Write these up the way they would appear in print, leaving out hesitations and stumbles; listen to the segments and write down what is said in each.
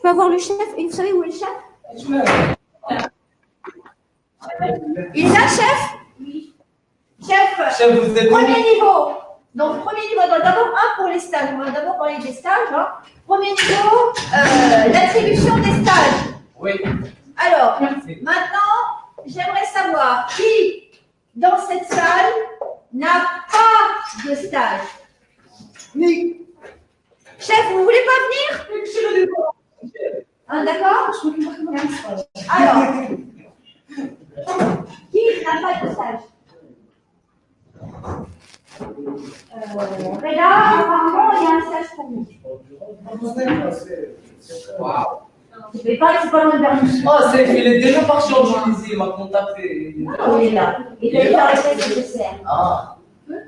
peux avoir le chef? Et vous savez où est le chef? Il est là, chef? Oui. Chef, vous êtes premier niveau. Donc, premier niveau, d'abord un pour les stages. On va d'abord parler des stages. Hein. Premier niveau, l'attribution des stages. Oui. Alors, maintenant, j'aimerais savoir qui, dans cette salle, n'a pas de stage. Mais, chef, vous voulez pas venir? Hein, d'accord? Alors, qui n'a pas de stage? Reda, apparemment, il y a un stage pour vous. Mais pas, c'est pas loin de Berlin. Oh, il est déjà parti en Tunisie, il m'a contacté. Il est là. Il est dans les tests nécessaires. Ah.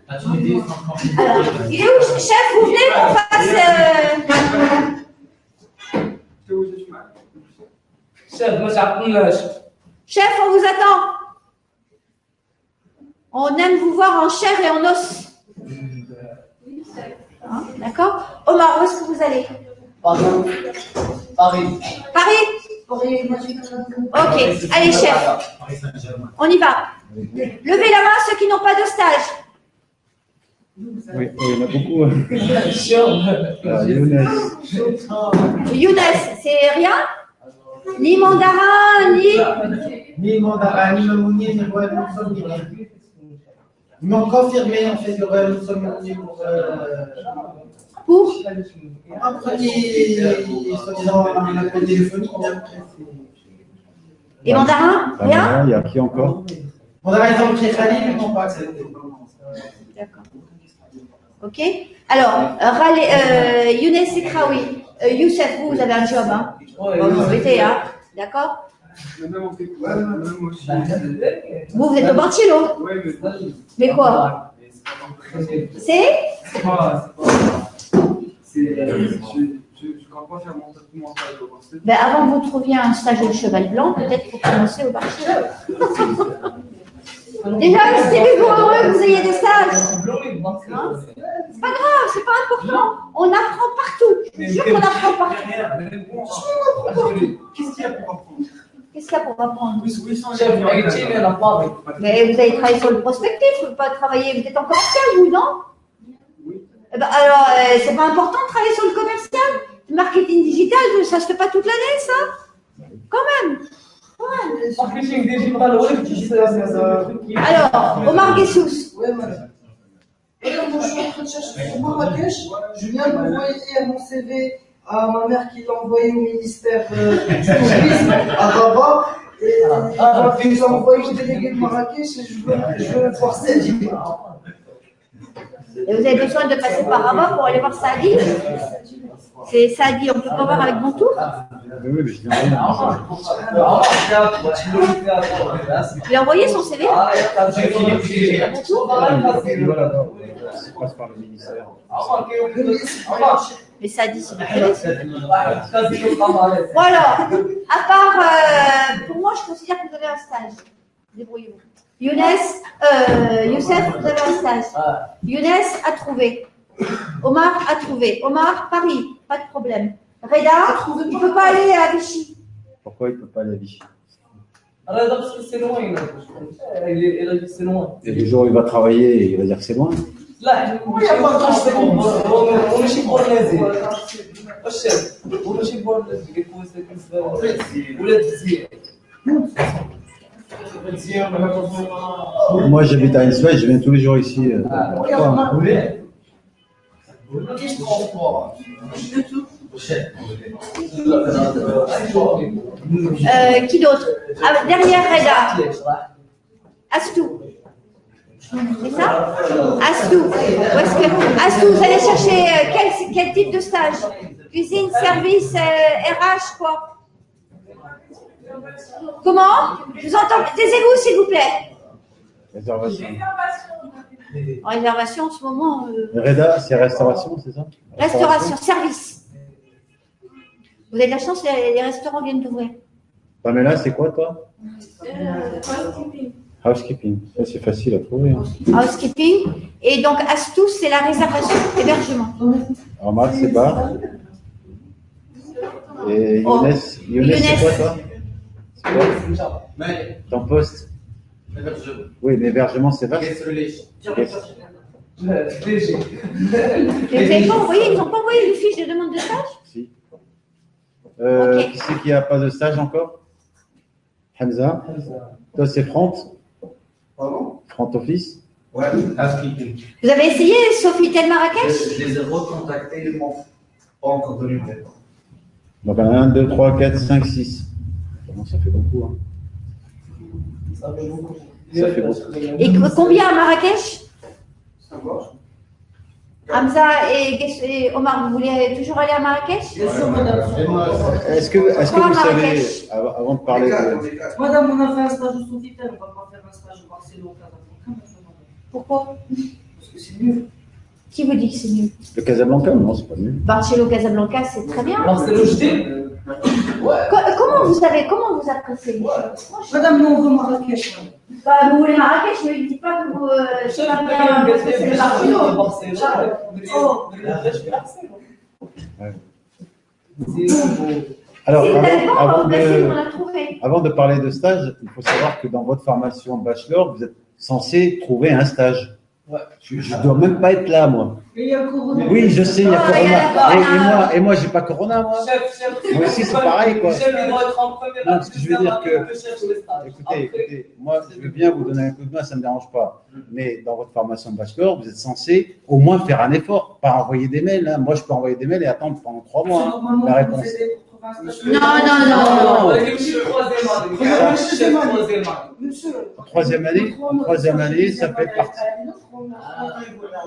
Alors, il est où, chef? Vous venez qu'on fasse. Chef, moi j'apprends. Chef, on vous attend. On aime vous voir en chair et en os. Hein, d'accord? Omar, où est-ce que vous allez? Paris. Paris? Ok, allez, chef. On y va. Levez la main ceux qui n'ont pas de stage. Oui, il y en a beaucoup. Younes, c'est rien? Ni mandarin, Ni mandarin, ni Mamounier, ni Royal Monson, ni rien. Ils m'ont confirmé en fait le Royal Monson Mamounier pour un premier, soi-disant, un appel téléphonique, mais après c'est. Et mandarin? Rien? Il y a qui encore? Mandarin et tant que Khalil, ils n'ont pas accepté. D'accord. Ok. Alors, Younes et Kraoui. Youssef, vous avez un job, hein? Vous mettez, hein? D'accord? Vous êtes au Banchilo? Mais quoi? C'est? Ben, avant que vous trouviez un stage au Cheval Blanc, peut-être pour commencer au Banchilo. Déjà, restez-vous heureux que vous ayez des stages. Hein? C'est pas grave, c'est pas important. On apprend partout. Je suis sûr qu'on apprend partout. Qu'est-ce qu'il y a pour apprendre? Qu'est-ce qu'il y a pour apprendre? Chef, Mais vous avez travaillé sur le prospectif, vous ne pouvez pas travailler. Vous êtes en commercial, vous, non? Oui. Eh ben, alors, c'est pas important de travailler sur le commercial? Le marketing digital, ça se fait pas toute l'année, ça? Quand même. marketing digital, Alors, Omar Guessous. Oui, madame. Et comme je suis en train de chercher sur Marrakech, je viens d'envoyer mon CV à ma mère qui l'a envoyé au ministère du tourisme à Rabat. Et ils ont envoyé au délégué de Marrakech et je veux voir Sadi. Et vous avez besoin de passer par Rabat pour aller voir Saadi? C'est Saadi, on peut pas voir avec mon tour? Oui, mais je l'ai Il a envoyé son CV? Ça passe par le ministère. Mais Saadi, c'est du privé. Voilà. À part, pour moi, je considère que vous avez un stage. Débrouillez-vous. Youssef, vous avez un stage. Younes a trouvé. Omar a trouvé. Omar, Paris, pas de problème. Reda, il ne peut pas aller à Vichy. Pourquoi il ne peut pas aller à Vichy? parce que c'est loin. Il a dit c'est loin. Et le jour où il va travailler, il va dire que c'est loin. لا هو ماشي بورنيزي الشاب هو ماشي بورنيزي كيكون ولاد مزيان. Moi, j'habite à Inswell, je viens tous les jours ici. Qui d'autre? Derrière Reda. Astou. C'est ça? Astou. Astou, vous allez chercher quel type de stage? Cuisine, service, RH, quoi? Comment? Je vous entends. Taisez-vous, s'il vous plaît. Réservation. En réservation, en ce moment. Reda, c'est restauration, c'est ça? Restauration, service. Vous avez de la chance, les restaurants viennent d'ouvrir. Pamela, c'est quoi, toi? Housekeeping. Ça, c'est facile à trouver. Hein. Housekeeping. Et donc, Astou, c'est la réservation d'hébergement. Omar, c'est bar. Et Oh. Younes, c'est quoi toi? C'est quoi Mais, ton poste? hébergement. Oui, l'hébergement, c'est vaste. Guest relation. DG. Ils n'ont pas envoyé une fiche de demande de stage? Si. Ok. Qui c'est qui n'a pas de stage encore? Hamza. Toi, c'est Front. Pardon? Front Office. Ouais, inscrit. Vous avez essayé Sofitel Marrakech? Je les ai recontactés, ils m'ont pas encore donné de réponse. Donc, on a 1, 2, 3, 4, 5, 6. Comment ça fait beaucoup, hein? Ça fait beaucoup. Ça fait beaucoup. Et combien à Marrakech? Ça va? Hamza et Omar, vous voulez toujours aller à Marrakech? Bien sûr, madame. Est-ce que Pourquoi vous savez, Marrakech avant de parler de... Madame, on a fait un stage au Sofitel, on va pas faire un stage au Barcelone. Pourquoi? Parce que c'est mieux. Qui vous dit que c'est mieux? Le Casablanca? Non, c'est pas mieux. Barcelone Casablanca, c'est très bien. Alors, c'est le jeté. Comment vous savez, comment vous appréciez les choses? Madame, nous, on veut Marrakech. Bah, vous voulez Marrakech, mais ne dites pas que vous. Je sais pas bien, parce que c'est le Barcelone. Oh. Alors, Si vous avez pas, on va avant vous placer, on de, l'a trouvé. avant de parler de stage, il faut savoir que dans votre formation bachelor, vous êtes censé trouver un stage. Ouais. Je ne dois même pas être là, moi. Mais il y a le corona. Oui, je sais, il y a Ah, il y a Corona. la Corona. Et moi, j'ai pas Corona, moi. Chef. Moi aussi, c'est pareil, quoi. Chef, il doit être en première. Non, ce que je veux dire que- chef sur les stages. Écoutez, moi, je veux bien vous donner un coup de main, ça ne me dérange pas. Mais dans votre formation bachelor, vous êtes censé au moins faire un effort, pas envoyer des mails. Hein. Moi, je peux envoyer des mails et attendre pendant 3 mois. Hein, Normalement, la vous réponse. aidez pour trouver un stage. Non. Avec le chef troisième année. Chef troisième année. Monsieur. En troisième année, ça fait partie.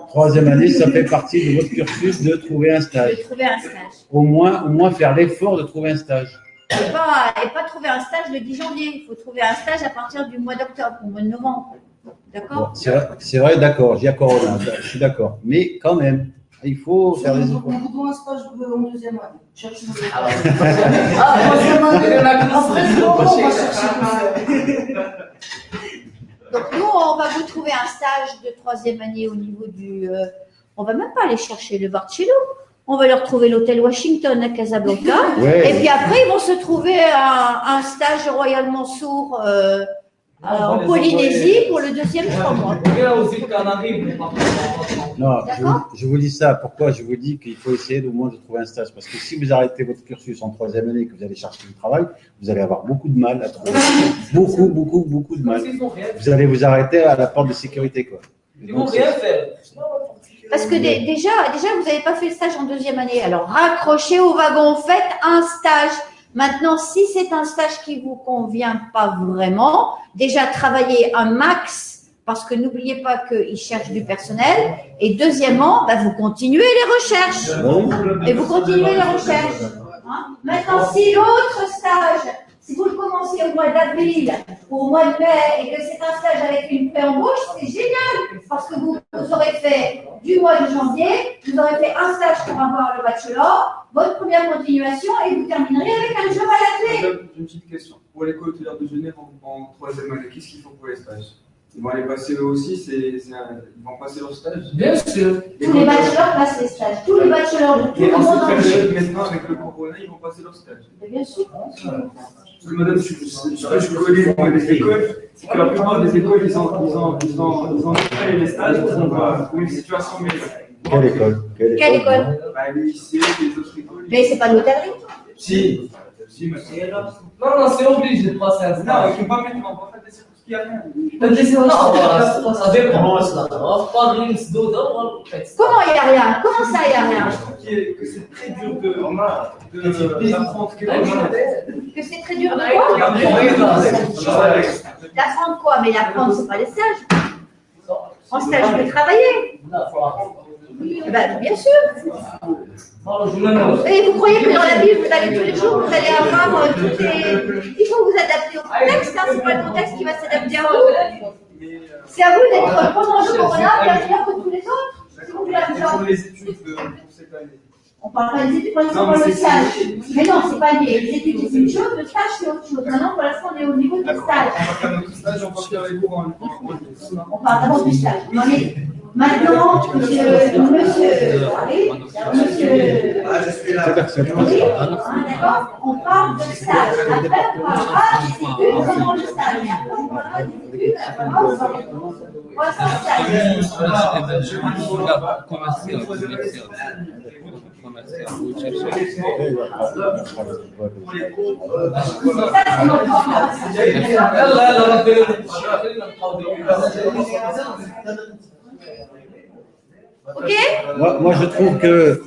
Troisième année, ça fait partie de votre cursus de trouver un Je stage. vais trouver un stage. Au moins faire l'effort de trouver un stage. Et pas trouver un stage le 10 janvier. Il faut trouver un stage à partir du mois d'octobre ou mois de novembre. Bon, D'accord? c'est vrai, d'accord, j'y accorde, je suis d'accord. Mais quand même, il faut faire des efforts. On vous doit un stage en deuxième année. Cherchez le Troisième année, il y en a qui Après, sont on va chercher. Donc nous, on va vous trouver un stage de troisième année au niveau du. On va même pas aller chercher le Barcelone. On va leur trouver l'hôtel Washington à Casablanca. Ouais. Et puis après, ils vont se trouver un stage Royal Mansour en Polynésie pour le deuxième 3 mois. Viens aux îles Canaries, on part. Non, D'accord. je vous dis ça. Pourquoi je vous dis qu'il faut essayer au moins de trouver un stage? Parce que si vous arrêtez votre cursus en troisième année et que vous allez chercher du travail, vous allez avoir beaucoup de mal à trouver. Beaucoup de mal. Ils vont rien. Vous allez vous arrêter à la porte de sécurité, quoi. Ils vont rien faire. Parce que déjà, vous n'avez pas fait le stage en deuxième année. Alors, raccrochez au wagon, faites un stage. Maintenant, si c'est un stage qui vous convient pas vraiment, déjà travaillez un max, parce que n'oubliez pas qu'ils cherchent du personnel. Et deuxièmement, vous continuez les recherches. Et vous continuez les recherches. Hein. Maintenant, si l'autre stage, si vous le commencez au mois d'avril ou au mois de mai et que c'est un stage avec une pré-embauche, c'est génial parce que vous aurez fait du mois de janvier, vous aurez fait un stage pour avoir le bachelor, votre première continuation et vous terminerez avec un job à la clé. J'ai une petite question. Pour l'école hôtelière de Genève en troisième année, qu'est-ce qu'ils font pour les stages? Ils vont aller passer eux aussi, ils vont passer leur stage? Bien sûr. Tous les bachelors passent les stages. Tous les bachelors de tout Et le en monde cette entier. période, maintenant, avec le corona, ils vont passer leur stage. Bien sûr. Parce que madame, je connais les écoles, c'est que la plupart des écoles, ils ont fait les stages pour une situation meilleure. Quelle école? Quelle école? Les lycées, les autres écoles. Mais c'est pas l'hôtellerie. Si, mais Non, c'est obligé de passer un non, stage. ils ne vont pas mettre, on va faire des cirques, il n'y a rien. Non, ça dépend. Pas de ligne dedans, Comment il n'y a rien? Comment ça, il n'y a rien? Je trouve que c'est très dur d'apprendre quelque chose. Que c'est très dur de quoi? D'apprendre quoi? Mais l'apprendre, c'est pas les stages. En stage, je peux travailler. Eh ben, bien sûr. Et vous croyez que dans la vie, vous allez tous les jours, vous allez avoir toutes les. Il faut vous adapter au contexte, hein, c'est pas le contexte qui va s'adapter à vous. C'est à vous d'être pendant le corona, bien meilleur que tous les autres. Si vous voulez Et pour les études pour cette année. On parle pas des études, pour l'instant, on parle de stage. Mais non, c'est pas lié. Les études, c'est une chose, le stage, c'est autre chose. Maintenant, pour l'instant, on est au niveau du D'accord, stage. on va faire notre stage, on va faire les cours en ligne. On parle d'abord du stage. Non, mais Maintenant, monsieur, oui, d'accord, on parle de stage. Après, on parlera d'études pendant le stage. On parlera d'études pendant Ok. Moi, je trouve que.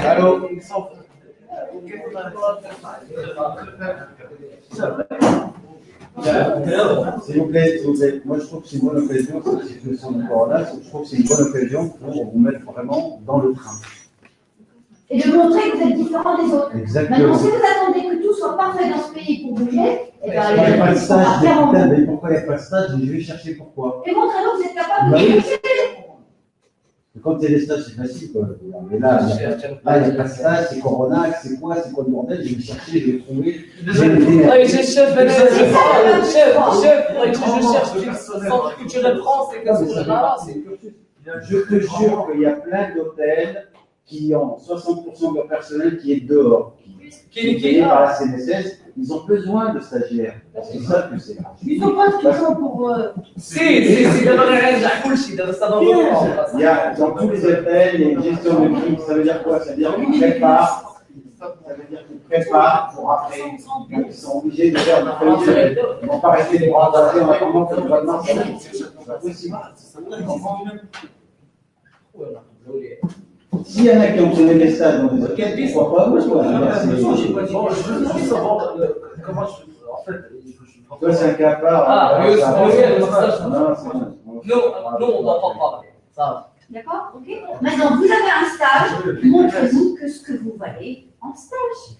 Allô. S'il vous plaît. Moi, je trouve que c'est une bonne occasion, cette situation de corona, je trouve que c'est une bonne occasion pour vous mettre vraiment dans le train. Et de montrer que vous êtes différents des autres. Exactement. Maintenant, si vous attendez que tout soit parfait dans ce pays pour bouger, eh ben, il n'y a pas de stage, mais pourquoi il n'y a pas de stage? Je vais chercher pourquoi. Et montrez-nous que vous êtes capable de bouger. Quand il y a des stages, c'est facile, quoi. Mais là, il n'y a pas de stage, c'est Corona, c'est quoi le bordel? Je vais chercher, je vais trouver. Centre culturel France, c'est comme ça. Je te jure qu'il y a plein d'hôtels qui ont 60% de leur personnel qui est dehors, qui est payé par la CNSS. Ils ont besoin de stagiaires. Parce qu'ils savent que c'est grave. Ils n'ont pas ce qu'ils ont pour. C'est d'abord Il y a dans tous les hôtels, il y a une gestion de crise. Ça veut dire quoi? Ça veut dire qu'ils préparent. Ça veut dire qu'ils préparent pour après. Donc ils sont obligés de faire du prévisionnel. Ils ne vont pas rester pour engager en attendant que le mois de mars. C'est pas possible. S'il y en a qui ont donné des stages dans des hôtels, pourquoi pas? Moi, je vois. Comment je. En fait, Toi, c'est un cas à part. Ah, oui, Non, on n'entend pas. Ça. D'accord? Ok. Maintenant, vous avez un stage, montrez-nous que ce que vous valez en stage.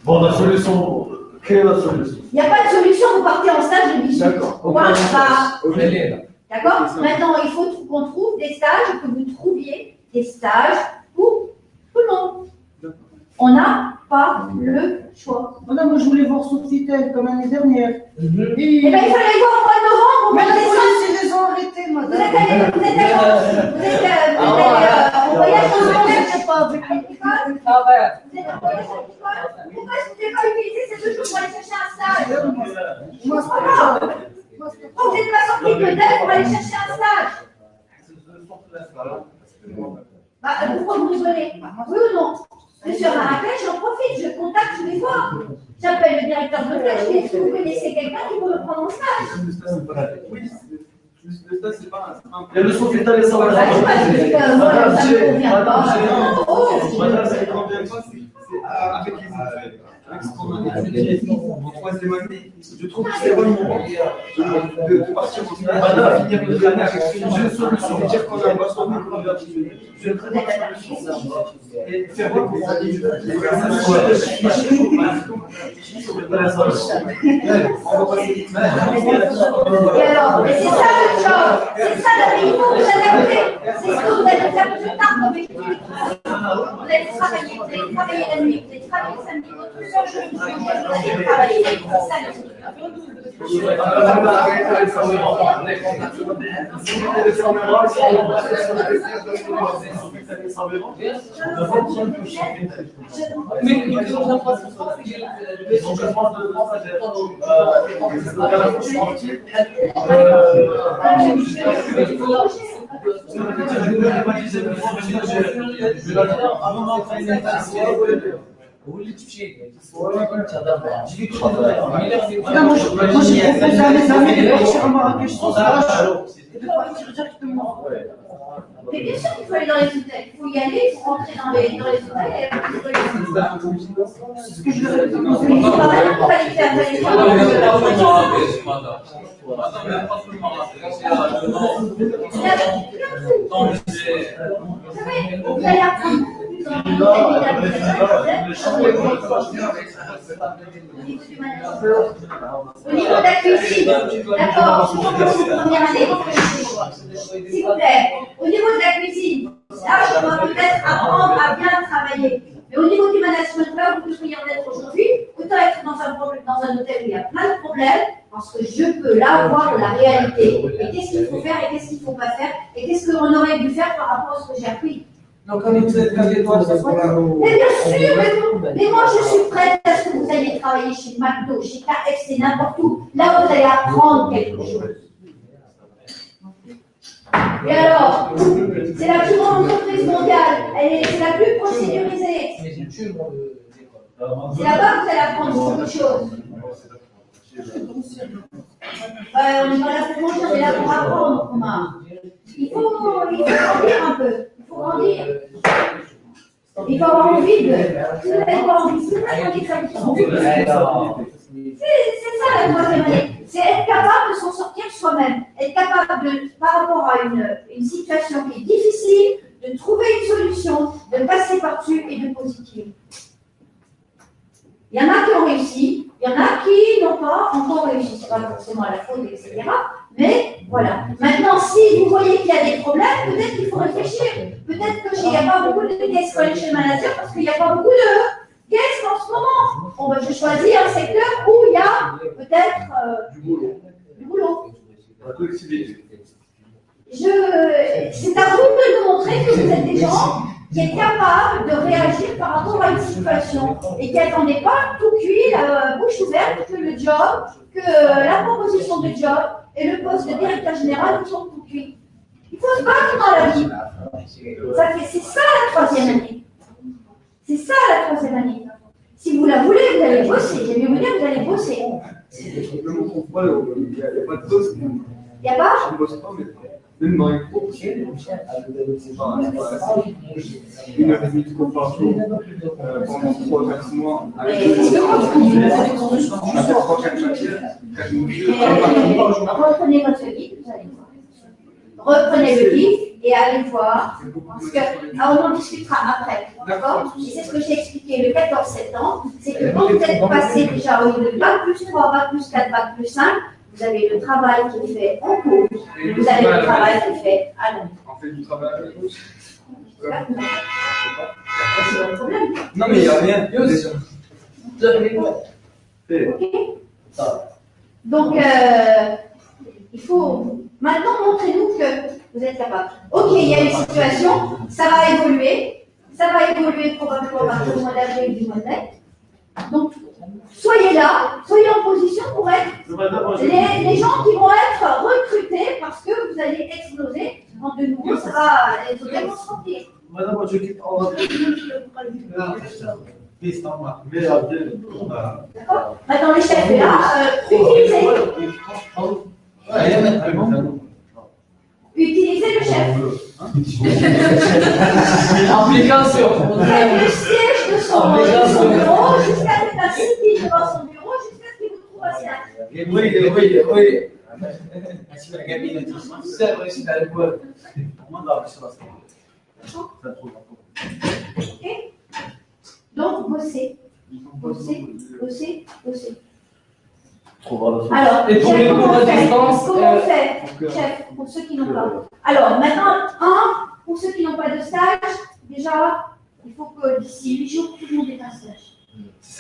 Bon, la solution. Quelle est la solution? Il n'y a pas de solution, vous partez en stage de 18. D'accord. Point barre. D'accord? Maintenant, il faut qu'on trouve des stages, que vous trouviez des stages pour tout le monde. On n'a pas le choix. Voilà, moi je voulais voir Sofitel comme l'année dernière. Eh bien, il fallait voir au mois de novembre, au Mais mois de les décembre. policiers les ont arrêtés, Vous madame. êtes en voyage en scolaire, je sais pas, avec l'école. Vous êtes en voyage en école. Pourquoi est-ce que vous n'avez pas utilisé ces 2 jours pour aller chercher un stage? Moi, c'est pas Pourquoi vous n'êtes pas sorti peut-être pour aller chercher un stage? Bah, pourquoi vous rigolez? Oui ou non? Monsieur Marrakech, j'en profite, je contacte tous les fois. J'appelle le directeur de l'hôtel, je dis, est-ce que vous connaissez quelqu'un qui peut me prendre en stage? Oui, le stage, c'est pas un. Il y a le Sofitel et ça va. Moi, ça me convient pas. Madame, ce qui ne convient pas, c'est avec les études. Avec ce qu'on a étudié en troisième année, je trouve que c'est le bon moment de partir au final. Madame, finir le année avec une jeune solution, dire qu'on a un bâton de convertibilité. Je vais très bien et faire des cours en ligne. Et alors, c'est ça le job, c'est ça il faut vous adapter. C'est ce que vous allez faire plus tard comme étude. Vous allez travailler la nuit, vous allez travailler le samedi, votre seul jour de week-end, vous allez travailler samedi. Moi, j'ai proposé à mes amis de partir à Marrakech sans stage et de partir directement. Mais bien sûr qu'il faut aller dans les hôtels. Il faut y aller, il faut rentrer dans les hôtels et C'est ce que je leur ai dit. il faut pas les faire. Vous allez apprendre au niveau de la cuisine, d'accord, je commence en première année. S'il vous plaît, au niveau de la cuisine, là, je dois peut-être apprendre à bien travailler. Mais au niveau du management, là où vous devriez en être aujourd'hui, autant être dans un hôtel où il y a plein de problèmes, Parce que je peux là voir la réalité. Et qu'est-ce qu'il faut faire et qu'est-ce qu'il ne faut pas faire et qu'est-ce qu'on aurait dû faire par rapport à ce que j'ai appris. Donc, comme vous êtes 4 étoiles, ça sera là. Mais bien sûr, mais moi je suis prête à ce que vous alliez travailler chez McDo, chez KFC, n'importe où. Là, vous allez apprendre quelque chose. Et alors, c'est la plus grande entreprise mondiale, c'est la plus procédurisée. C'est là-bas que vous allez apprendre beaucoup de choses. On n'est pas là pour manger, on est là pour apprendre, Omar. Il faut grandir un peu. Il faut grandir. Il faut avoir envie de. Si vous n'avez pas envie, si vous n'avez pas envie de faire du sport. C'est ça la troisième année. C'est être capable de s'en sortir soi-même. Être capable de, par rapport à une situation qui est difficile, de trouver une solution, de passer par-dessus et de positiver. Il y en a qui ont réussi, il y en a qui n'ont pas encore réussi. Ce n'est pas forcément la faute, etc. Mais voilà. Maintenant, si vous voyez qu'il y a des problèmes, peut-être qu'il faut réfléchir. Peut-être qu'il n'y a pas beaucoup de guest collection manager parce qu'il n'y a pas beaucoup de guests en ce moment. Bon, ben, je choisis un secteur où il y a peut-être du boulot. C'est à vous de nous montrer que vous êtes des gens qui êtes capables de réagir par rapport à une situation et qui n'attendaient pas tout cuit, la bouche ouverte, que le job, que la proposition de job et le poste de directeur général vous sont tout cuits. Il faut se battre dans la vie. C'est ça la troisième année. C'est ça la troisième année. Si vous la voulez, vous allez bosser. J'aime bien vous dire, vous allez bosser. Il n'y a pas de poste. Il n'y a pas? Je ne bosse pas, mais même dans les cours, une heure et demie de cours par jour pendant 3 ou 4 mois. Avec 3-4 matières, 4 modules. Reprenez votre guide, vous allez voir. Reprenez le guide et allez voir. Parce qu'on en discutera après. D'accord? Et c'est ce que j'ai expliqué le 14 septembre. C'est que quand vous êtes passé déjà au niveau de bac plus 3, bac plus 4, bac plus 5, vous avez le travail qui est fait en cours, et vous avez le travail qui est fait à l'année. On fait du travail à la course. C'est pas le problème. Non, mais il n'y a rien. Ok. Donc, il faut maintenant montrez-nous que vous êtes capable. Ok, il y a une situation, ça va évoluer probablement à partir du mois d'avril, du mois de mai. Donc, soyez là, soyez en position pour être les gens qui vont être recrutés parce que vous allez exploser. En de nouveau, ça va totalement sortir. Madame, je quitte en D'accord? Maintenant, le chef est là. Utilisez le chef. Application. Le siège de son bureau jusqu'à ce qu'il assis devant son bureau jusqu'à ce qu'il vous trouve un siège. Oui. C'est vrai, c'est à l'école. Ok? Donc, bossez. Bossez. Alors, et pour les cours à distance, comment on fait, chef, pour ceux qui n'ont pas. Alors, maintenant, pour ceux qui n'ont pas de stage, déjà, il faut que d'ici 8 jours, tout le monde ait un stage.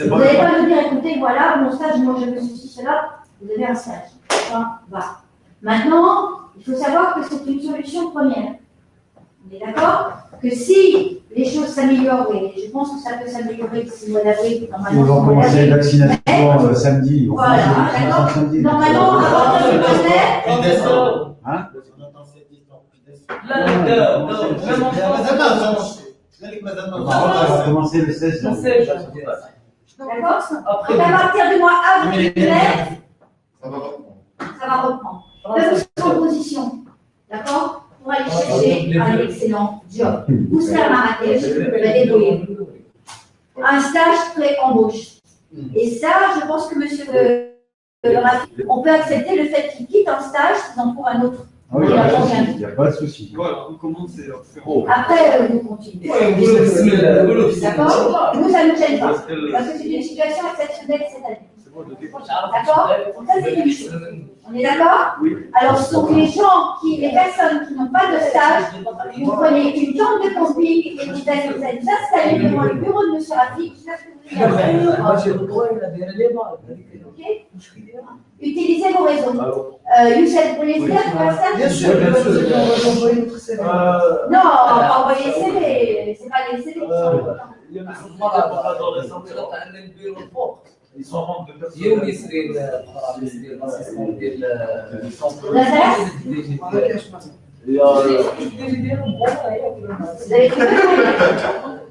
Vous n'allez pas nous dire, écoutez, voilà, mon stage, moi je me suis cela, vous avez un stage. Enfin, va. Maintenant, il faut savoir que c'est une solution première. On est d'accord? Que si les choses s'améliorent, et je pense que ça peut s'améliorer d'ici le mois d'avril, normalement. Ils vont commencer les vaccinations samedi. Voilà, d'accord. Normalement, avant le mois de mai. Hein? On va commencer le 16. D'accord? Donc à partir du mois avril-mai, ça va reprendre. Là, vous serez en position, d'accord? Pour aller chercher un excellent job. Vous serez à Marrakech, vous allez débrouiller. Un stage pré-embauche. Et ça, je pense que monsieur on peut accepter le fait qu'il quitte un stage pour un autre. Oui, il n'y a pas de souci. Voilà, on commence et après, vous continuez. D'accord? Nous, ça ne nous gêne pas. Parce que c'est une situation exceptionnelle cette année. D'accord? Ça, c'est une chose. On est d'accord? Oui. Alors, ce sont les personnes qui n'ont pas de stage, vous prenez une tente de camping et vous allez vous installer devant le bureau de M. Rafik. Ok? Utilisez vos réseaux. Youssef, vous voulez faire un stage? Bien sûr, bien sûr. on va envoyer notre CV. Non, on va envoyer les CV. C'est pas les CV qui sont importants. Ils sont en manque de personnes. يوم يسري الاسيستون ديال Marrakech, مثلا. Vous avez trouvé?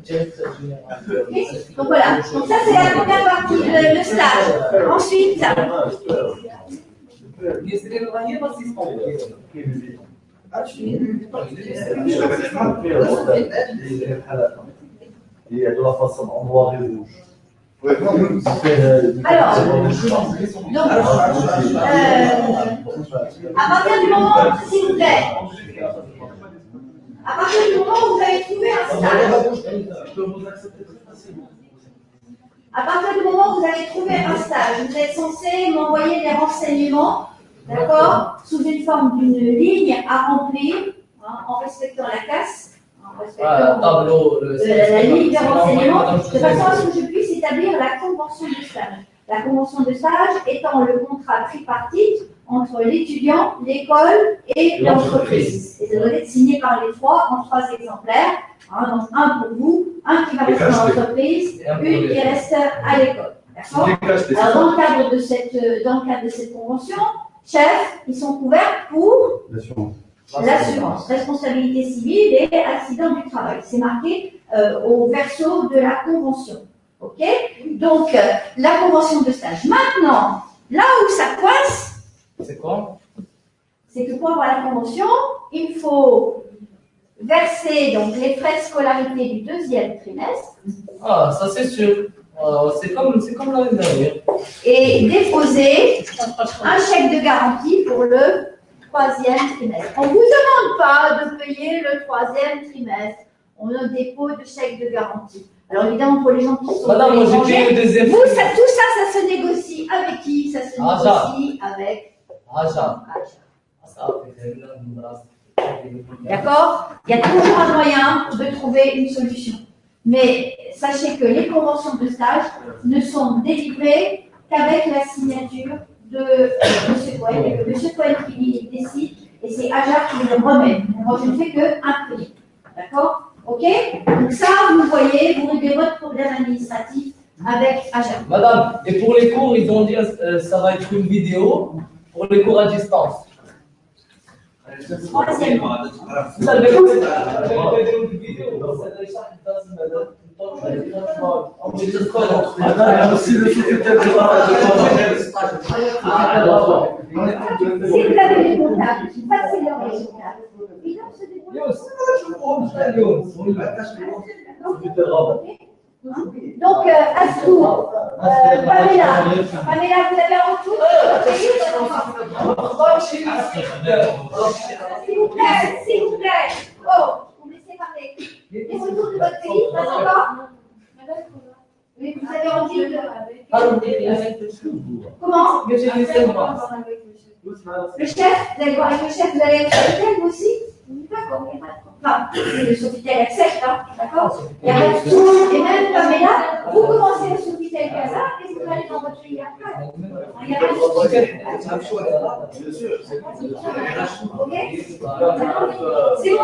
Ok. Donc voilà. Donc ça, c'est la première partie, le stage. Ensuite, يسري الغني الاسيستون Ah, tu finis. Et de la façon en noir et rouge. alors, donc, à partir du moment, s'il vous plaît, à partir du moment où vous avez trouvé un stage, à partir du moment où vous avez trouvé un stage, vous êtes censé m'envoyer des renseignements, d'accord, sous une forme d'une ligne à remplir, hein, en respectant la casse, en respectant la ligne de renseignements, de façon à ce que je puisse établir la convention de stage. La convention de stage étant le contrat tripartite entre l'étudiant, l'école et l'entreprise. Et ça doit être signé par les trois en 3 exemplaires. Hein, donc un pour vous, un qui va rester dans l'entreprise, une qui reste à l'école. D'accord? Alors dans le cadre de cette convention, chefs, ils sont couverts pour l'assurance, responsabilité civile et accident du travail. C'est marqué au verso de la convention. Ok? Donc la convention de stage. Maintenant, là où ça coince, C'est quoi? c'est que pour avoir la convention, il faut verser donc les frais de scolarité du 2e trimestre Ah, ça c'est sûr. C'est comme l'année dernière. et déposer un chèque de garantie pour le 3e trimestre. On ne vous demande pas de payer le 3e trimestre. On a un dépôt de chèque de garantie. Alors évidemment, pour les gens qui sont Madame, moi j'ai payé le deuxième. vous, tout ça, ça se négocie avec qui? Ça se négocie avec Aja. Aja. D'accord? Il y a toujours un moyen de trouver une solution. Mais sachez que les conventions de stage ne sont délivrées qu'avec la signature de M. Cohen. Et que M. Cohen qui décide, et c'est Aja qui le remet. Moi, je ne fais que imprimer. D'accord? Ok? Donc ça, vous voyez, vous réglez votre problème administratif avec Aja. Madame, et pour les cours, ils ont dit ça va être une vidéo pour les cours à distance. Troisièmement. Aussi le secrétaire de Si vous avez les contacts, passez-leur les contacts. Ils doivent se débrouiller. Donc, Astou, Pamela, vous avez un retour? S'il vous plaît. Oh, vous me laissez parler. Les retours de votre pays, pas encore? Oui, vous avez envie de... Comment? Le chef, vous allez voir avec le chef, vous allez être avec elle, vous aussi? D'accord, il n'y a pas de problème. Enfin, le Sofitel accepte, hein, d'accord? Il y a pas de souci. Et même Pamela, vous commencez le Sofitel Casa et vous allez dans votre pays après. Il n'y a pas de souci. Ok? C'est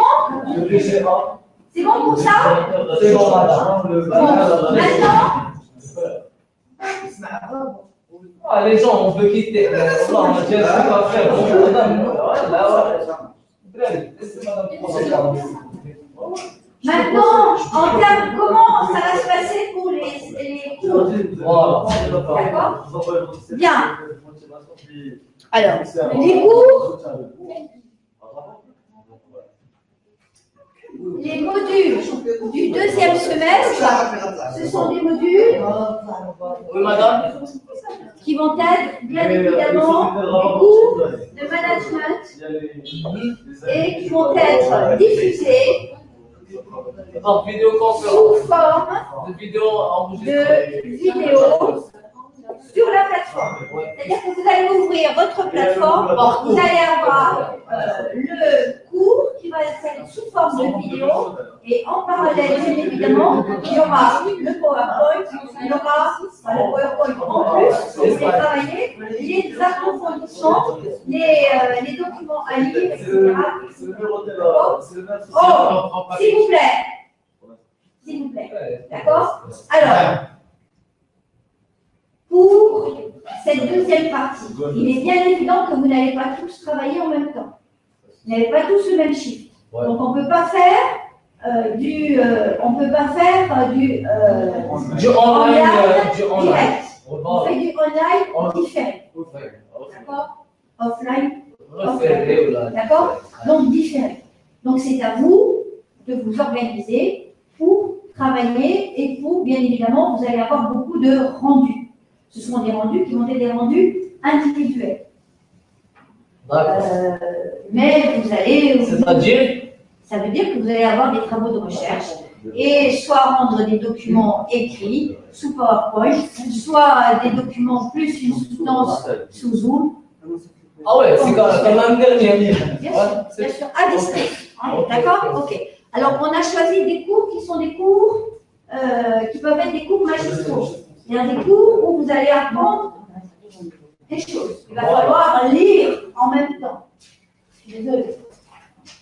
bon? C'est bon pour ça? C'est bon, madame. Bon, maintenant, Ah, les gens, on veut quitter. On va dire ce qu'on va faire. maintenant, en termes, comment ça va se passer pour les cours? D'accord? Bien. Alors, les cours, les modules du 2e semestre, ce sont des modules Oui, madame. qui vont être, bien évidemment, des cours de management et qui vont être diffusés Par vidéoconférence. sous forme De vidéo de enregistrée. vidéos sur la plateforme. C'est-à-dire que vous allez ouvrir votre plateforme, vous allez avoir le cours qui va être sous forme de vidéo, et en parallèle, bien évidemment, il y aura le PowerPoint, il y aura le PowerPoint en plus, vous allez travailler les approfondissements, les documents à lire, etc. Oh, s'il vous plaît. S'il vous plaît. D'accord? Alors, pour cette deuxième partie, il est bien évident que vous n'allez pas tous travailler en même temps. Vous n'avez pas tous le même chiffre. Donc, on ne peut pas faire du online direct. On fait du online différé. D'accord? Offline. D'accord? Donc, différé. Donc, c'est à vous de vous organiser pour travailler et pour, bien évidemment, vous allez avoir beaucoup de rendus. Ce seront des rendus qui vont être des rendus individuels. Mais vous allez... C'est-à-dire? Ça veut dire que vous allez avoir des travaux de recherche et soit rendre des documents écrits sous PowerPoint, soit des documents plus une soutenance sous Zoom. Ah ouais, c'est quand même dernier. Bien sûr, à distance. D'accord? Ok. Alors, on a choisi des cours qui sont des cours qui peuvent être des cours magistraux. Il y a des cours où vous allez apprendre des choses. Il va falloir lire en même temps. Je suis désolée.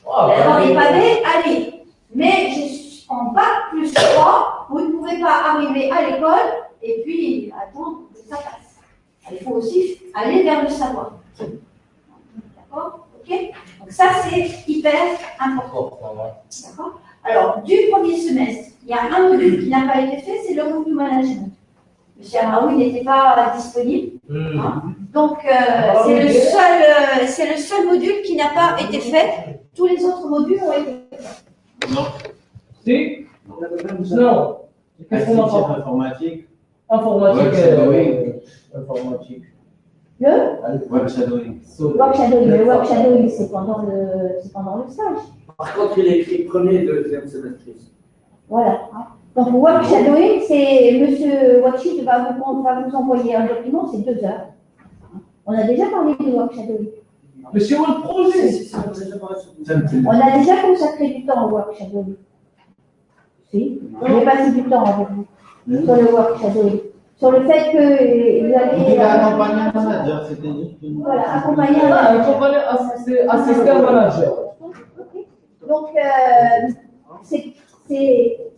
Alors, les pavés, allez. Mais en bac plus 3, vous ne pouvez pas arriver à l'école et puis attendre que ça passe. Il faut aussi aller vers le savoir. D'accord? Ok? Donc ça, c'est hyper important. D'accord? Alors, du premier semestre, il y a un module qui n'a pas été fait, c'est le revenu management. M. Amaoui n'était pas disponible. Hein? Donc, c'est le seul module qui n'a pas été fait. Tous les autres modules ont été faits. Si? Non. Qu'est-ce qu'on entend? Informatique. Informatique. Le Web shadowing. work shadowing. Le work shadowing, c'est pendant le stage. Par contre, il est écrit premier et deuxième semestre. Voilà. Donc, le work shadowing, c'est M. Watchit va vous envoyer un document, c'est 2 heures. On a déjà parlé du work shadowing. Mais sur votre projet. On a déjà consacré du temps au work shadowing. Si, j'ai passé du temps avec vous sur le work shadowing. Sur le fait que vous allez. Il a accompagné un manager, c'était juste une. Voilà, accompagner un manager. Assister un manager. Donc, c'est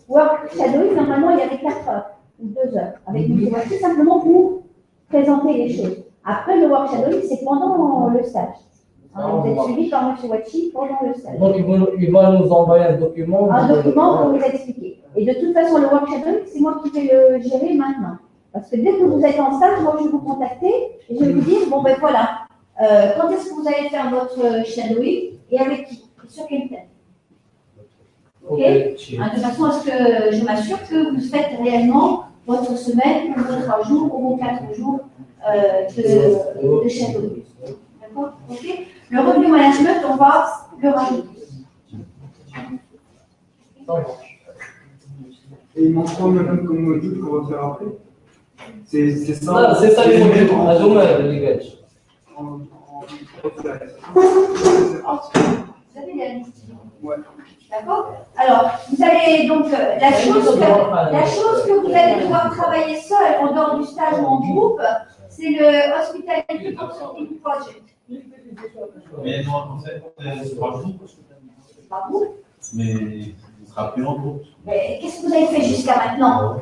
work shadowing, normalement, il y avait 4 heures ou 2 heures avec M. Watchit, simplement pour présenter les choses. Après, le work shadowing, c'est pendant le stage. Vous êtes suivi par M. Watchit pendant le stage. Donc, il va nous envoyer un document. Un document pour vous expliquer. Et de toute façon, le work shadowing, c'est moi qui vais le gérer maintenant. Parce que dès que vous êtes en stage, moi, je vais vous contacter et je vais vous dire, bon, ben voilà, quand est-ce que vous allez faire votre shadowing et avec qui? Et sur quel thème? Ok? De façon à ce que je m'assure que vous faites réellement votre semaine ou vos 3 jours ou vos 4 jours de shadowing. D'accord? Ok? Le revenu management, on va le rajouter. Et il manque quoi même comme module qu'on va faire après? C'est ça. Ah, c'est ça les modules. Les gars. Vous avez la liste. Ouais. D'accord? Alors, vous allez donc, la chose que vous allez devoir travailler seul en dehors du stage ou en groupe, c'est le Hospitality Consulting Project. Mais non, en fait, c'est pas vous. Pas vous? Mais ce sera plus en groupe. Mais qu'est-ce que vous avez fait jusqu'à maintenant?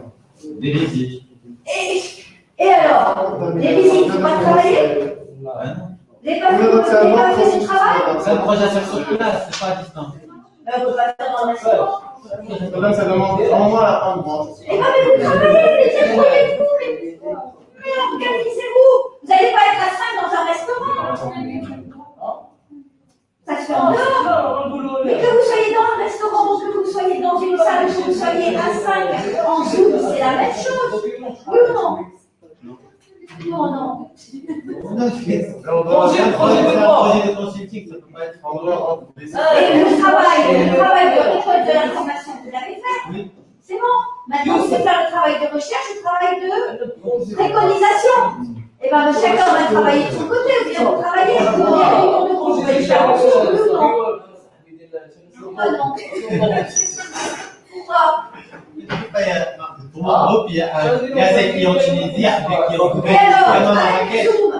Des visites. Et alors? Les visites, vous pas travailler? Les pas fait du travail? C'est un projet sur place, c'est pas à distance. On ne peut pas faire dans le restaurant. Donc ça demande vraiment à la fin de branche. Eh bien, mais vous travaillez, débrouillez-vous, mais organisez-vous. Vous n'allez pas être à 5 dans un restaurant. Ça se fait en dehors. Mais que vous soyez dans un restaurant, que vous soyez dans une salle, que vous soyez à 5 en Zoom, c'est la même chose. Oui ou non? Non, non. C'est un projet de consulting, ça peut pas être en dehors. Et le travail de l'école de l'information, vous l'avez fait? Oui. C'est bon. Maintenant, vous faites faire le travail de recherche, le travail de préconisation. mais chacun va travailler de son côté, ou bien vous travaillez, vous avez des réunions de groupe, vous allez faire ensemble, ou non? Pourquoi non? Pourquoi? Pour mon groupe, il y a des clients en Tunisie, des clients en Et alors, avec Zoom, on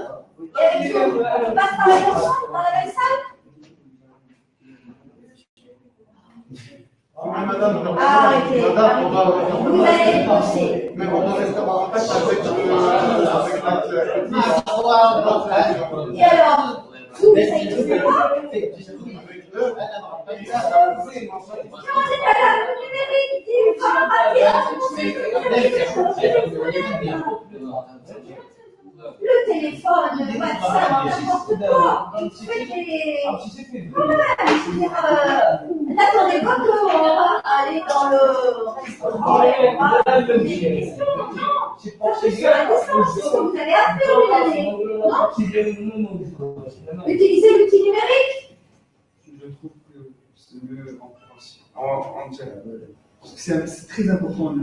va travailler ensemble dans la même salle? Arrêtez, vous allez bosser. Mais on ne restera en fait avec Et alors, vous, ça n'existe pas? Non, c'est pas la numérique, il faut le téléphone, le WhatsApp, n'importe quoi. N'attendez pas qu'on va aller dans le restaurant et on va poser des questions. Non, c'est sur la distance. Vous allez appeler, non? Utilisez l'outil numérique. Je trouve que c'est mieux en général. C'est très important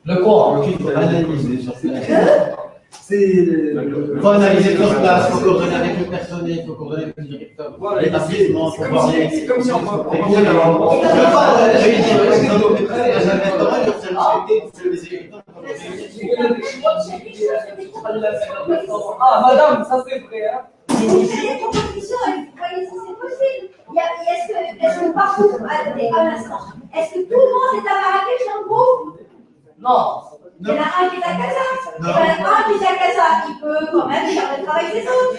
Le quoi? Il faut analyser sur place. Il faut analyser sur place, il faut coordonner avec le personnel, il faut coordonner avec le directeur. L'établissement, il faut voir les. C'est comme si on va. Ah, madame, ça c'est vrai, hein? Mais vous avez des propositions et vous voyez si c'est possible. Est-ce que partout, à l'instant, est-ce que tout le monde est à Marrakech dans le groupe? Non. Il y en a un qui est à Casa. Il y en a un qui est à Casa. Il peut quand même faire le travail des autres.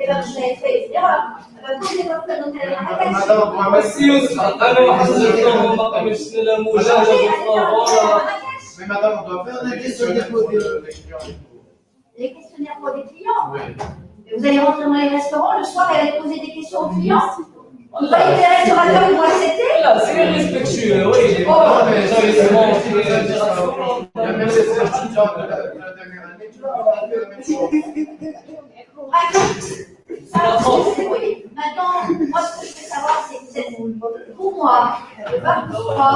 Et bien, vous avez fait une erreur. Quand les autres dans à Marrakech. Si aussi. Alors, mais madame, on doit faire des questionnaires pour des clients. Les questionnaires pour des clients. Et vous allez rentrer dans les restaurants le soir et aller poser des questions aux clients. Vous voyez que les restaurateurs ils vont accepter? Là, c'est irrespectueux, oui. Oh, mais ça, il y a même les étudiants de la dernière année qui ont fait la même chose. Oui. Maintenant, moi, ce que je veux savoir, c'est que vous êtes pour moi, pas pour moi,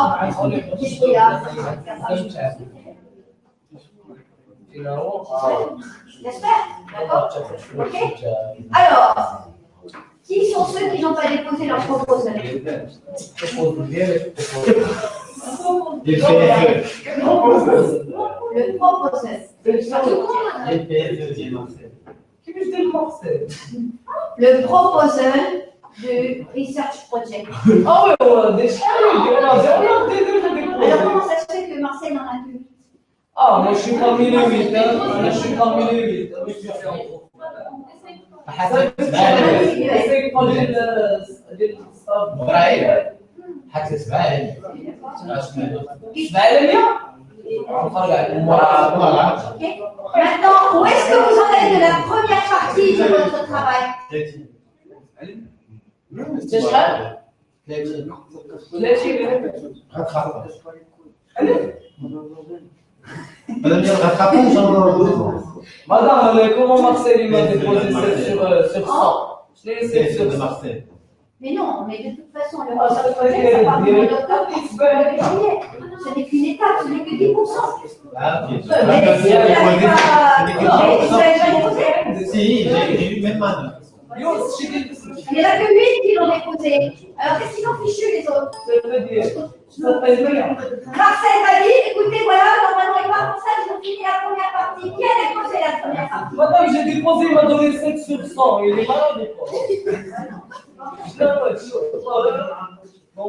qu'est-ce qu'il y a? J'espère, d'accord? Ok? Alors, qui sont ceux qui n'ont pas déposé leur proposal? Les Le proposal. Le proposal du Research Project. Ah oui, on a des Alors, comment ça se fait que Marseille n'en a plus? Ah, moi je suis parmi les 8, hein. Moi je suis parmi les 8. Maintenant, où est-ce que vous en êtes de la première partie de votre travail? C'est ça? Madame, il y a le rattrapage Madame, comment Marcel m'a déposé 7 sur 100? Je l'ai laissé de sur Marseille. Mais non, mais de toute façon, le Ah, ça Research veut Project, dire ça part du que- mois d'octobre, ce n'est qu'une étape, ce n'est que 10%. Ah, ok. Mais si vous n'avez pas déposé, Si, j'ai eu même mal. il n'y en a que 8 qui l'ont déposé. Alors qu'est-ce qu'ils ont fichu les autres? Ça veut dire, ça fait rien. Marcel m'a dit, écoutez, voilà, normalement ils partent pour ça, ils ont fini la première partie. Qui a déposé la première partie? Madame, j'ai déposé, il m'a donné 7 sur 100. Il est malade ou quoi?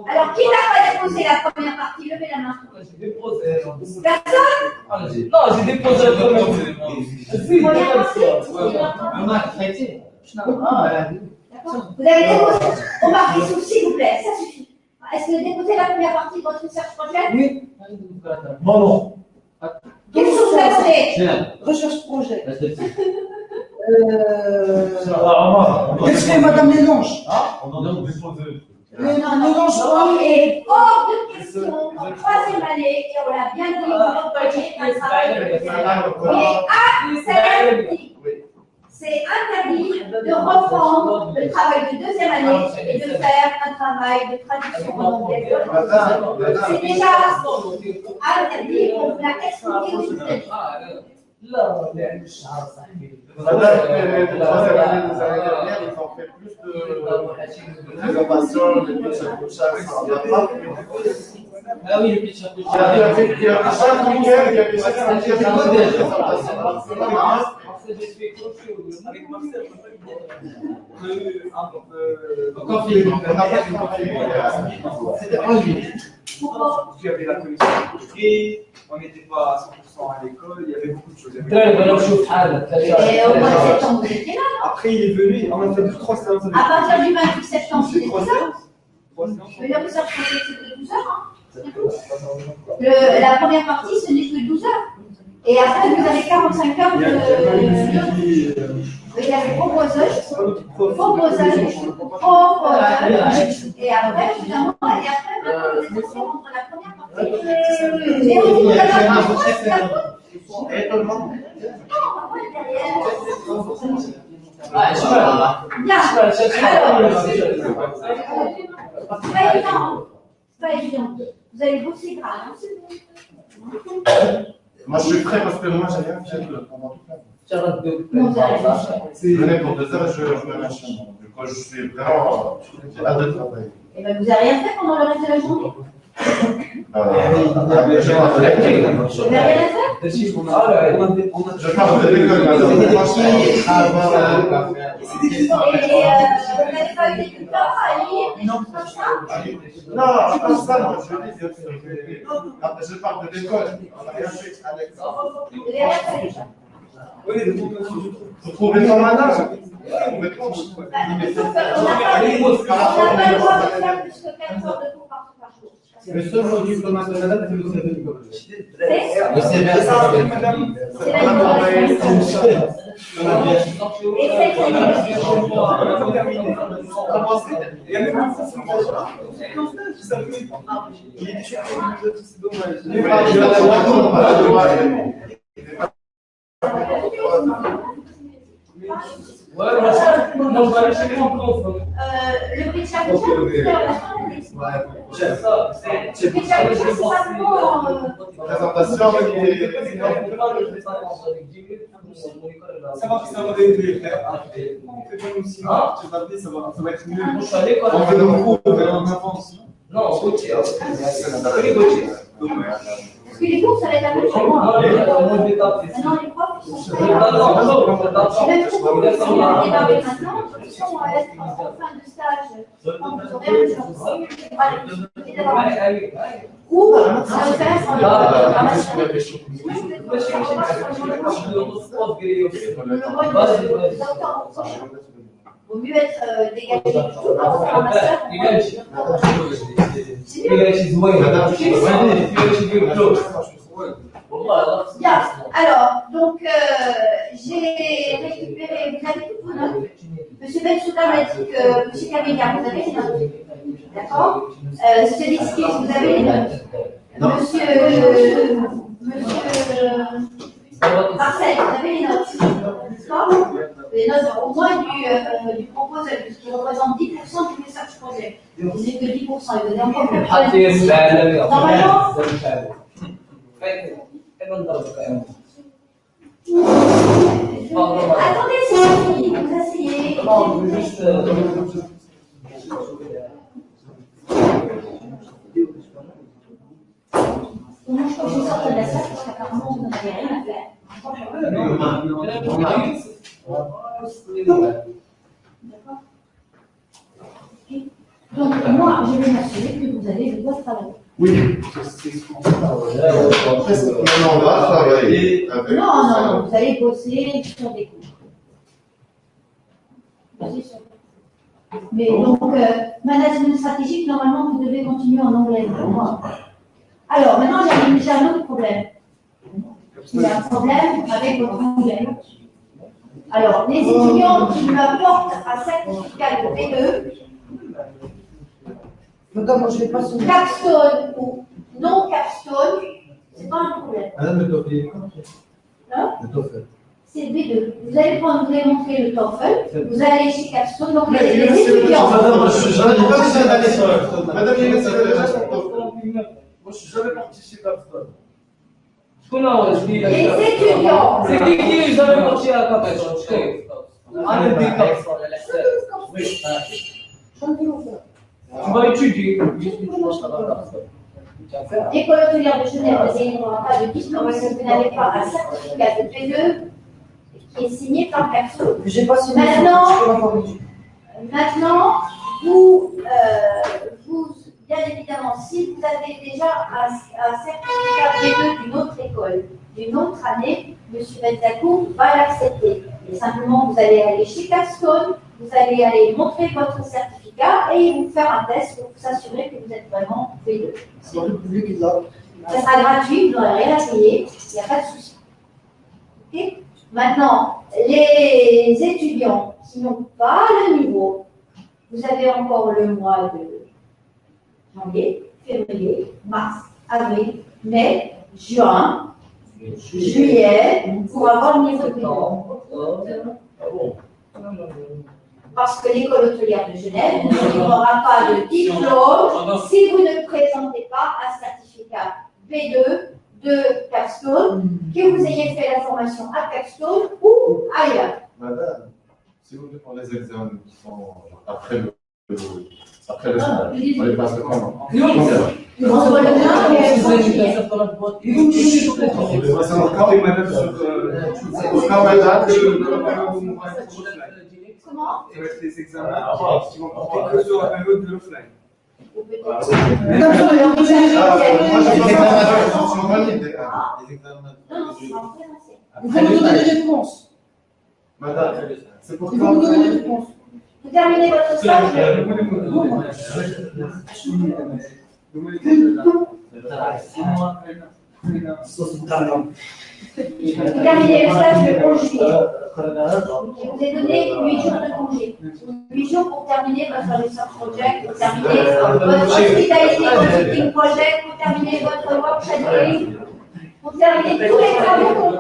Alors qui n'a pas déposé la première partie? Levez la main. J'ai déposé. Personne? Non, j'ai déposé la première partie. Si, moi, Première partie? On a traité. D'accord. Vous avez déposé. On va résoudre, s'il vous plaît, ça suffit. Est-ce que vous avez déposé la première partie de votre recherche projet? Oui. Bon, non. Quelle chose vous attendez? Tiens. Recherche projet. On Qu'est-ce que fait Madame Mélange? on en a déposé. Mélange pas. Il est hors de question, en troisième année, et on l'a bien dit, vous employez un travail. Il est interdit. C'est interdit de reprendre le travail de deuxième année et de faire un travail de traduction en anglais. C'est déjà interdit, on vous l'a expliqué aussi. لا ما عندوش شعر صاحبي. troisième année des années dernières, ils ont fait plus de présentation, de pitch à couchage sur la frappe. Ah oui, le pitch à Il y a chaque week-end, il y avait chaque week-end une présentation. j'ai fait crochet avec Marcel. Encore On n'a pas travaillé. c'était en lui. Il y avait la commission d'écrits, on n'était pas à 100% à l'école, il y avait beaucoup de choses. Et au mois de septembre, vous étiez là. Après, il est venu, on a fait 2-3 séances avec À partir du 28 septembre, vous étiez 3 là. séances. Je veux dire que ça, je pensais que c'était 12 heures. Hein. C'est tout. La première partie, ce n'est que 12 heures. Et après, vous avez 45 heures de. Il y avait proposage, et après, finalement, maintenant, vous êtes sur entre la première partie. Et on vous a pas Étonnement. Bien. Alors, c'est pas évident. C'est pas évident. Vous allez bosser grave. Moi, je suis prêt parce que moi, j'ai rien fait pendant toute la nuit. Non, vous allez Je venais pour 2 heures et je me lâche. Du coup, je suis vraiment. J'ai hâte de travailler. Et ben, vous n'avez rien fait pendant le reste de la journée. Je Vous n'avez rien fait. Je parle de l'école, madame. Et vous n'avez pas eu des tuteurs à lire, des choses comme ça. Non, pas ça, moi, je parle de l'école. On n'a rien fait, Alex. Vous n'avez rien fait. Vous trouvez ton manage? On n'a pas le droit de faire plus que 4 heures de cours par jour. Le seul module qu'on a sur la date, c'est le CV du collège. Le CV c'est Il y a même un il est c'est le prix de chaque jour, c'est à la fin de l'année. Le prix de chaque jour, c'est pas trop. Présentation avec les. ça va aider. C'est pas aussi. Ça va être mieux. On fait nos cours, on avance. Non, Gauthier. Parce que les cours, ça va être la même chose. Maintenant, les profs, ils sont même maintenant, ils sont à être en fin de stage. Quand vous aurez un jour, ou à le faire vaut mieux être dégagé du tout pour faire un master. Bien. Alors, donc, j'ai récupéré, vous avez toutes vos notes. Monsieur Bensouda m'a dit que Monsieur Camélia, vous avez les notes. D'accord. Monsieur Liskis, vous avez les notes. Monsieur Marcel, vous avez les notes. D'accord. Les notes au moins du proposal, qui représente 10% du message projet. Vous n'êtes que 10%, il vous est encore plus. Normalement, attendez, c'est fini, vous asseyez. Comment je peux que je sorte de la salle parce qu'apparemment vous n'avez rien à faire. D'accord. Donc moi, je vais m'assurer que vous avez le droit de travailler. Oui. On va travailler. Non, vous allez bosser sur des cours. C'est sûr. Mais donc, management stratégique, normalement, vous devez continuer en anglais. Alors, maintenant, j'ai un autre problème. Il y a un problème avec votre anglais. Alors, les étudiants qui m'apportent un certificat de B2, Madame, moi je l'ai pas sur capstone ou non capstone, c'est pas un problème. Madame le TOEFL. Hein? Le TOEFL. C'est B2. Vous allez montrer le TOEFL, vous allez aller chez Capstone, donc les étudiants. Madame, je suis jamais parti chez Capstone. Les étudiants. C'est qui ils avaient parti à la capelle? Tu vas étudier. L'école hôtelière de Genève ne délivrera pas de diplôme si vous n'avez pas un certificat de P2 qui est signé par personne. J'ai pas signé. Maintenant, vous, bien évidemment, si vous avez déjà un certificat P2 d'une autre école, d'une autre année, M. Benzakour va l'accepter. Et simplement, vous allez aller chez Capstone, vous allez aller montrer votre certificat et ils vont faire un test pour vous assurer que vous êtes vraiment P2. Ça sera gratuit, vous n'aurez rien à payer, il n'y a pas de souci. Ok? Maintenant, les étudiants qui n'ont pas le niveau, vous avez encore le mois de janvier, février, mars, avril, mai, juin, juillet, pour avoir le niveau de parce que l'école hôtelière de Genève ne délivrera pas de diplôme si vous ne présentez pas un certificat B2 de Capstone, que vous ayez fait la formation à Capstone ou ailleurs. Madame, si vous voulez pour les examens qui sont après le stage, on les passe comment? Entre le 9 et le 5 juillet. Comment? Ça va être les examens qui vont porter que sur la période de l'offline. Moi, j'ai des examens. Non, c'est en présentiel. Vous allez nous donner des réponses. Madame, c'est pour Ils vont nous donner des réponses. Vous terminez votre stage. Vous terminez le stage le 11 juillet. Je vous ai donné 8 jours de congé. 8 jours pour terminer votre research project, pour terminer votre hospitality consulting project, pour terminer votre workshop day, pour terminer tous les travaux.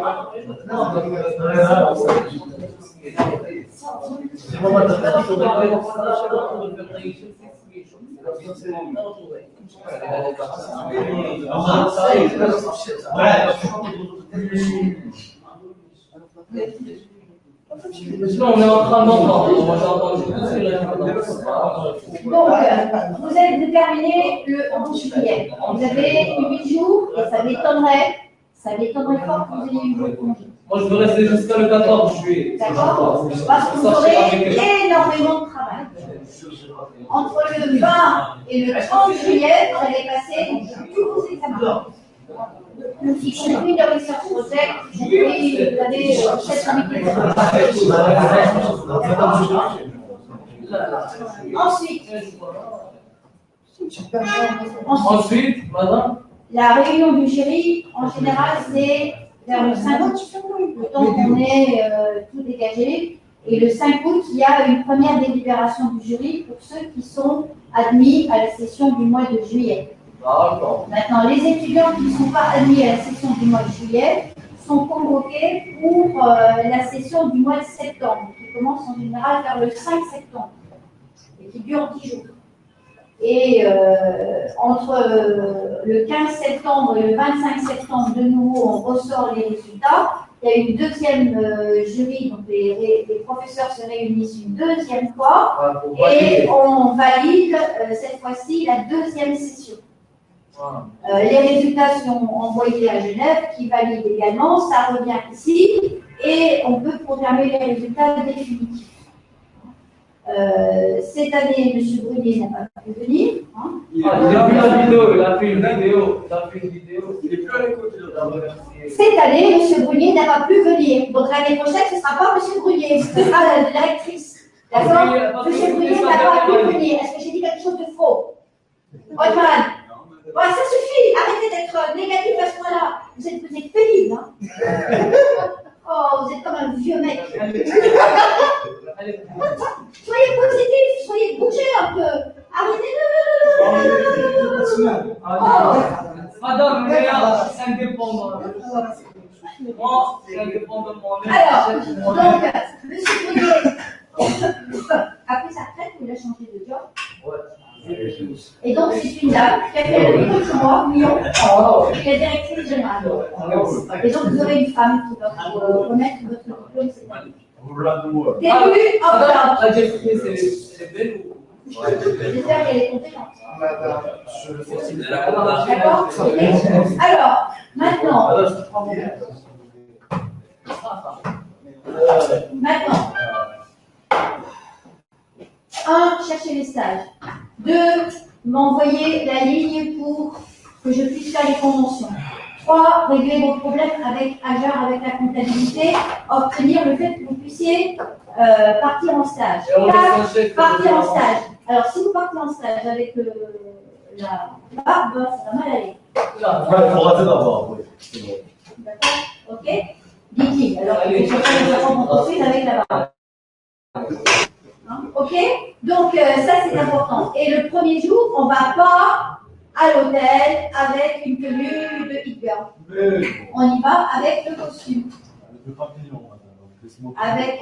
Sinon, on est en train d'entendre. Moi, j'ai entendu. Donc, vous êtes déterminé le 11 juillet. Vous avez 8 jours et ça m'étonnerait fort que vous ayez 8 jours de congé. Moi, je veux rester jusqu'à le 14 juillet. D'accord? Parce que vous aurez énormément de travail. Entre le 20 et le 30 juillet, vous allez passer tous vos examens. Y compris le research project, y compris, vous avez 7 Ensuite, madame, la réunion du jury, en général, c'est vers le 5 août, le temps qu'on est tout dégagé. Et le 5 août, il y a une première délibération du jury pour ceux qui sont admis à la session du mois de juillet. Maintenant, les étudiants qui ne sont pas admis à la session du mois de juillet sont convoqués pour la session du mois de septembre, qui commence en général vers le 5 septembre et qui dure 10 jours. Et entre le 15 septembre et le 25 septembre, de nouveau, on ressort les résultats. Il y a une deuxième jury, donc les professeurs se réunissent une deuxième fois et on valide cette fois-ci la deuxième session. Les résultats sont envoyés à Genève, qui valide également, ça revient ici, et on peut programmer les résultats définitifs. Cette année, M. Brunier n'a pas pu venir. Hein. il a vu la vidéo, il a fait une vidéo. Il est plus à l'écoute. Cette année, M. Brunier n'a pas pu venir. Donc l'année prochaine, ce ne sera pas M. Brunier, ce sera la directrice. D'accord? M. Brunier n'a pas pu venir. Est-ce que j'ai dit quelque chose de faux? Othman. Ouais, ça suffit, arrêtez d'être négatif à ce point-là. Vous êtes pénible, hein. Oh, vous êtes comme un vieux mec. Soyez positif, soyez bougez un peu. Arrêtez de... Madame, Léa, c'est indépendant. Moi, c'est indépendant de moi-même. Alors, donc, M. Brunier a pris sa retraite ou il a changé de job? Et donc, c'est une dame qui a fait le même que moi, Lyon, qui est directrice générale. Et donc, vous aurez une femme qui va vous remettre votre diplôme cette année. Début octobre. La Jeffrey, c'est belle ou? J'espère qu'elle est compétente. Madame, je le fais. D'accord? Ok. Alors, maintenant, chercher les stages. 2, m'envoyer la ligne pour que je puisse faire les conventions. 3, régler vos problèmes avec Ajar, avec la comptabilité, obtenir le fait que vous puissiez partir en stage. 4, partir en stage. Alors, si vous partez en stage avec la barbe, ça va mal aller. Il faut rater d'abord. D'accord? Ok? Dit-il. Alors, je ne vais pas les apprendre tout de suite avec la barbe. Hein? Ok? Donc, ça, c'est important. Et le premier jour, on ne va pas à l'hôtel avec une tenue de hit girl. On y va avec le costume. Avec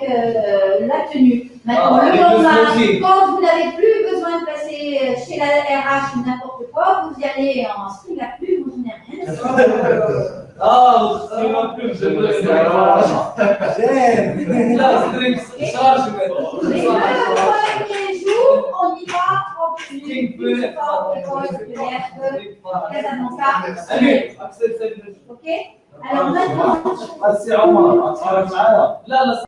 la tenue. Maintenant, le lendemain, quand vous n'avez plus besoin de passer chez la RH ou n'importe quoi, vous y allez en string à plume, vous n'avez rien à faire. String à plume, je veux. Les jours, on y va en tenue, Casablanca. Ok? Alors maintenant,